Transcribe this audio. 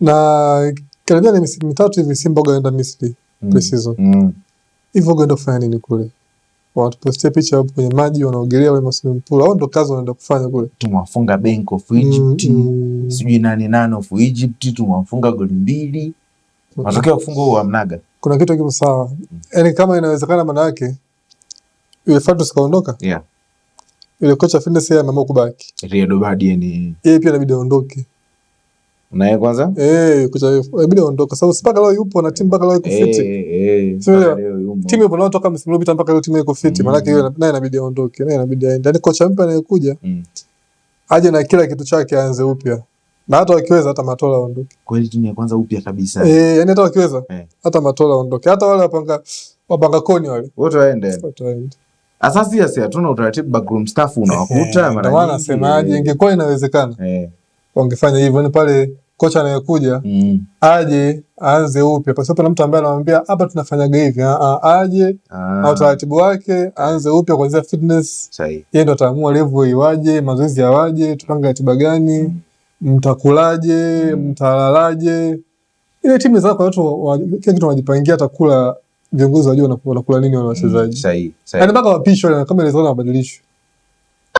Na karibia ni misimu mitatu hivi Simba wakaenda Misri pre-season. Hivyo wakaenda kufanya nini kule? Watupostia picha hapo kwenye maji wanaogelea wale swimming pool. Hao ndo kazi wanaenda kufanya kule. Tumewafunga Bank of Egypt, sijui nani of Egypt, tumewafunga goli 2. Matokeo ya kufunga huo amnaga. Kuna kitu kipo sawa. Yaani kama inawezekana maana yake yule Fadus kaondoka? Yeah. Yule kocha fitness yeye ameamua kubaki. Riyad Badi ni yeye pia inabidi aondoke. Na yeye kwanza? Kocha inabidi aondoke sababu mpaka leo yupo na timu mpaka leo iko fit. Sio timu ipo nao toka msimu uliopita mpaka leo timu iko fit. Maana yake yule naye inabidi aondoke. Naye inabidi aende. Yaani kocha mpya anayekuja aje na kila kitu chake aanze upya. Na hata wakiweza hata Matola aondoke. Kweli timu ya kwanza upya kabisa. Yaani hata wakiweza hata Matola aondoke. Hata wale wapanga koni wale. Wote waende. Asasi ya hatuna utaratibu backroom staff unawakuta mara nyingi. Nasemaje ingekuwa inawezekana. Wangefanya hivyo ni pale kocha anayekuja aje aanze upya kwa sababu na mtu ambaye anamwambia hapa tunafanyaga hivi aje au utaratibu wake aanze upya kuanzia fitness. Sahihi. Yeye ndo ataamua level iwaje, mazoezi yawaje, tupanga ratiba gani, mtakulaje, mtalalaje. Ile timu zako watu kila kitu wanajipangia atakula viongozi wajua wanakula nini wale wachezaji. Sahihi. Yaani mpaka wapishwe kama ile zona mabadilisho.